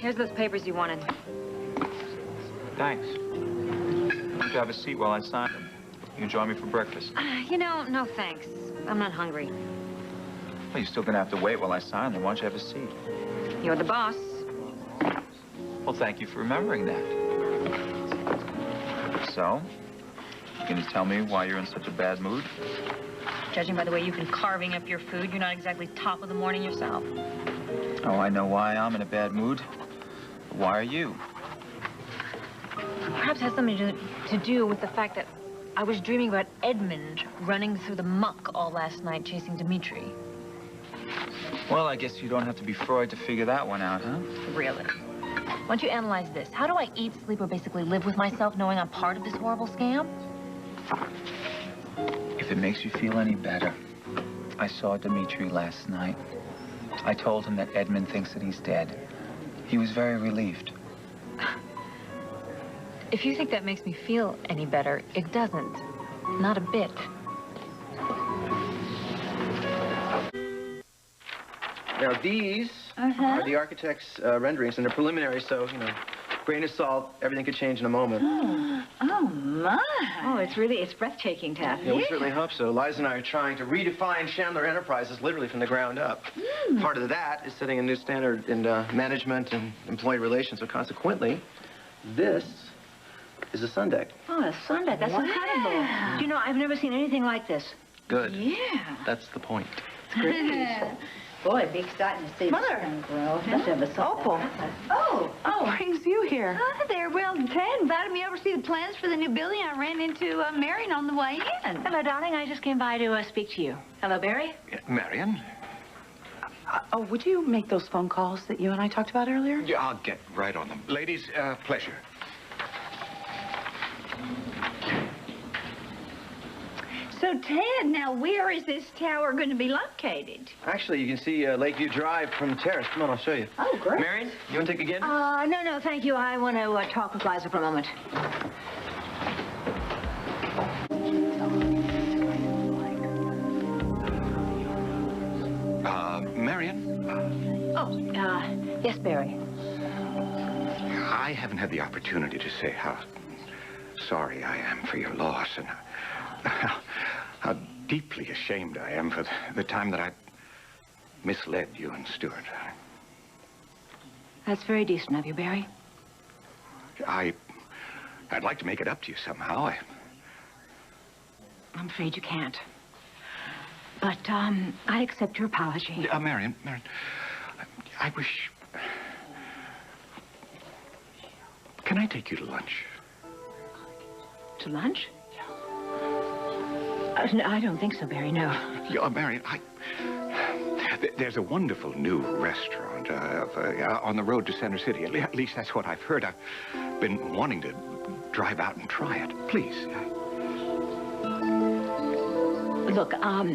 Here's those papers you wanted. Thanks. Why don't you have a seat while I sign them? You can join me for breakfast. You know, no thanks. I'm not hungry. Well, you're still gonna have to wait while I sign them. Why don't you have a seat? You're the boss. Well, thank you for remembering that. So, you gonna tell me why you're in such a bad mood? Judging by the way you've been carving up your food, you're not exactly top of the morning yourself. Oh, I know why I'm in a bad mood. But why are you? Perhaps it has something to do with the fact that I was dreaming about Edmund running through the muck all last night chasing Dmitri. Well, I guess you don't have to be Freud to figure that one out, huh? Really? Why don't you analyze this? How do I eat, sleep, or basically live with myself knowing I'm part of this horrible scam? If it makes you feel any better, I saw Dmitri last night. I told him that Edmund thinks that he's dead. He was very relieved. If you think that makes me feel any better, it doesn't. Not a bit. Now, these are the architect's renderings, and they're preliminary, so, you know, grain of salt, everything could change in a moment. Oh, my. Oh, it's breathtaking, Taff. Yeah, we certainly hope so. Liza and I are trying to redefine Chandler Enterprises literally from the ground up. Part of that is setting a new standard in management and employee relations, so consequently, this is a sun deck. Oh, a sun deck. That's incredible. Do you know, I've never seen anything like this. Good. Yeah. That's the point. It's great. Boy, it'd be exciting to see Mother. this thing grow. Let's have a Opal. What brings you here? Hi there. Well, Ted invited me over to see the plans for the new building. I ran into Marion on the way in. Hello, darling. I just came by to speak to you. Hello, Barry. Marion? Oh, would you make those phone calls that you and I talked about earlier? Yeah, I'll get right on them. Ladies, pleasure. So, Ted, now where is this tower going to be located? Actually, you can see Lakeview Drive from the terrace. Come on, I'll show you. Oh, great. Marion, you want to take a gander? No, thank you. I want to talk with Liza for a moment. Marion? Yes, Barry. I haven't had the opportunity to say how sorry I am for your loss and how deeply ashamed I am for the time that I misled you and Stuart. That's very decent of you, Barry. I'd like to make it up to you somehow. I'm afraid you can't. But, I accept your apology. Marion, I wish... Can I take you to lunch? To lunch? No, I don't think so, Barry, no. Yeah, Marion, there's a wonderful new restaurant on the road to Center City. At least that's what I've heard. I've been wanting to drive out and try it. Please. Look, I'll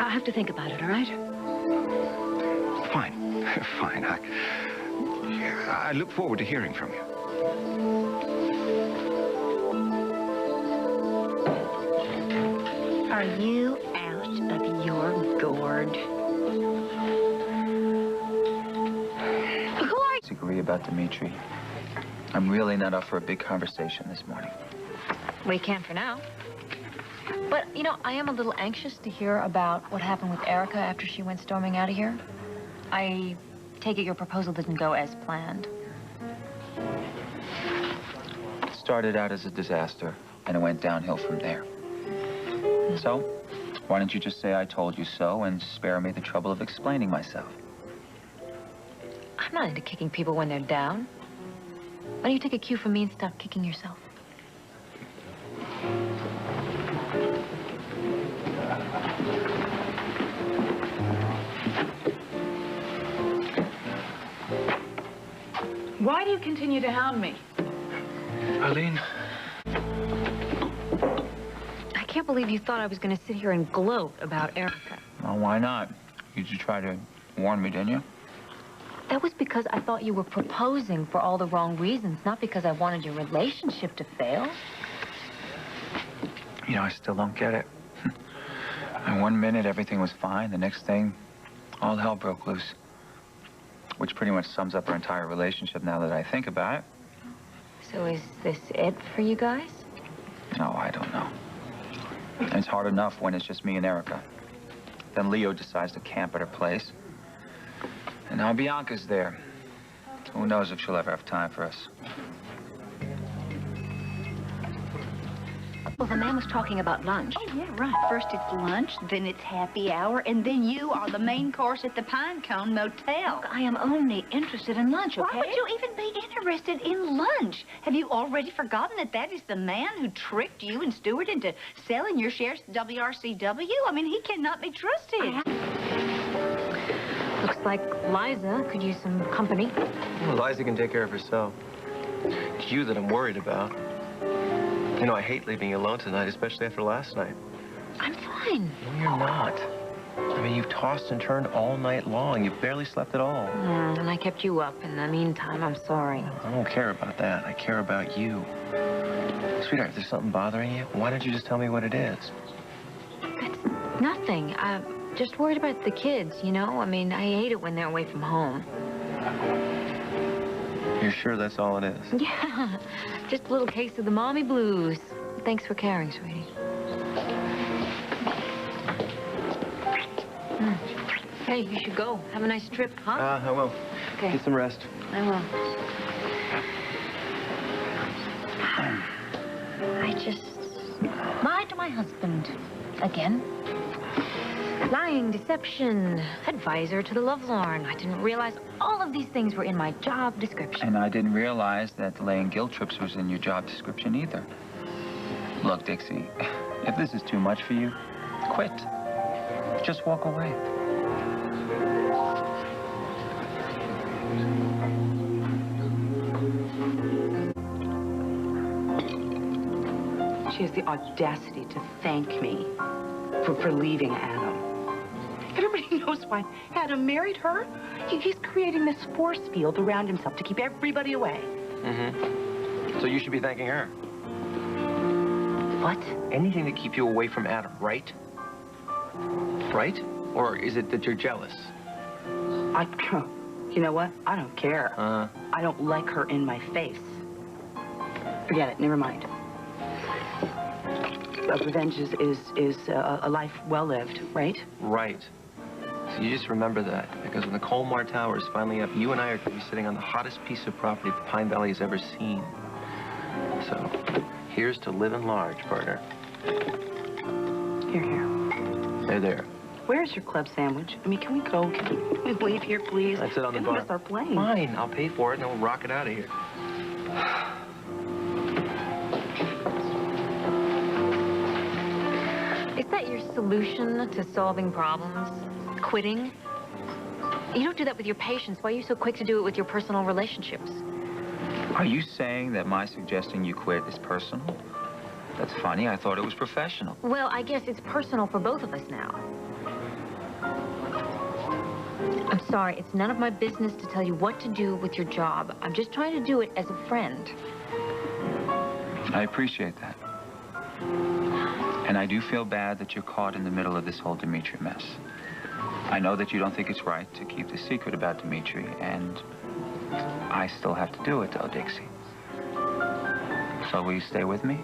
have to think about it, all right? Fine. Fine. I look forward to hearing from you. Are you out of your gourd? I disagree about Dmitri. I'm really not up for a big conversation this morning. We can for now. But, you know, I am a little anxious to hear about what happened with Erica after she went storming out of here. I take it your proposal didn't go as planned. It started out as a disaster, and it went downhill from there. So, why don't you just say I told you so and spare me the trouble of explaining myself? I'm not into kicking people when they're down. Why don't you take a cue from me and stop kicking yourself? Why do you continue to hound me? Eileen? I can't believe you thought I was going to sit here and gloat about Erica. Well, why not? You just tried to warn me, didn't you? That was because I thought you were proposing for all the wrong reasons, not because I wanted your relationship to fail. You know, I still don't get it. And 1 minute, everything was fine. The next thing, all hell broke loose. which pretty much sums up our entire relationship now that I think about it. So is this it for you guys? No, I don't know. It's hard enough when it's just me and Erica. Then Leo decides to camp at her place. And now Bianca's there. Who knows if she'll ever have time for us. Well, the man was talking about lunch. Oh, yeah, right. First it's lunch, then it's happy hour, and then you are the main course at the Pinecone Motel. Look, I am only interested in lunch, okay? Why would you even be interested in lunch? Have you already forgotten that that is the man who tricked you and Stewart into selling your shares to WRCW? I mean, he cannot be trusted. Looks like Liza could use some company. Well, Liza can take care of herself. It's you that I'm worried about. You know, I hate leaving you alone tonight, especially after last night. I'm fine. No, you're not. I mean, you've tossed and turned all night long. You've barely slept at all. And I kept you up. In the meantime, I'm sorry. I don't care about that. I care about you. Sweetheart, if there's something bothering you, why don't you just tell me what it is? It's nothing. I'm just worried about the kids, you know? I mean, I hate it when they're away from home. You're sure that's all it is? Yeah, just a little case of the mommy blues. Thanks for caring, sweetie. Hey, you should go. Have a nice trip, huh? I will. Okay. Get some rest. I will. I just lied to my husband again. Lying, deception, advisor to the lovelorn. I didn't realize all of these things were in my job description. And I didn't realize that delaying guilt trips was in your job description either. Look, Dixie, if this is too much for you, quit. Just walk away. She has the audacity to thank me for leaving Adam. Everybody knows why Adam married her. He's creating this force field around himself to keep everybody away. Mm-hmm. So you should be thanking her. What? Anything to keep you away from Adam, right? Right? Or is it that you're jealous? You know what? I don't care. I don't like her in my face. Forget it. Never mind. Revenge is a life well lived, right? Right. So you just remember that, because when the Colmar Tower is finally up, you and I are going to be sitting on the hottest piece of property Pine Valley has ever seen. So, here's to living large, partner. Here. There. Where's your club sandwich? I mean, can we go? Can we leave here, please? That's it on the bar. Miss our plane. Fine, I'll pay for it, and then we'll rock it out of here. Is that your solution to solving problems? Quitting? You don't do that with your patients. Why are you so quick to do it with your personal relationships? Are you saying that my suggesting you quit is personal? That's funny. I thought it was professional. Well, I guess it's personal for both of us now. I'm sorry. It's none of my business to tell you what to do with your job. I'm just trying to do it as a friend. I appreciate that. And I do feel bad that you're caught in the middle of this whole Dimitri mess. I know that you don't think it's right to keep the secret about Dimitri, and I still have to do it, though, Dixie. So will you stay with me?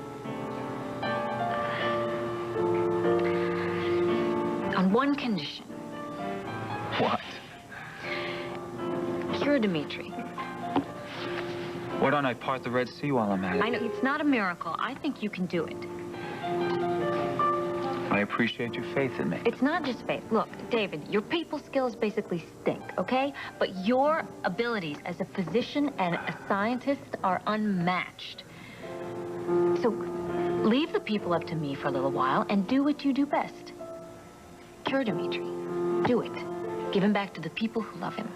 On one condition. What? Cure Dimitri. Why don't I part the Red Sea while I'm at it? I know it's not a miracle. I think you can do it. I appreciate your faith in me. It's not just faith. Look, David, your people skills basically stink, okay? But your abilities as a physician and a scientist are unmatched. So leave the people up to me for a little while and do what you do best. Cure Dimitri. Do it. Give him back to the people who love him.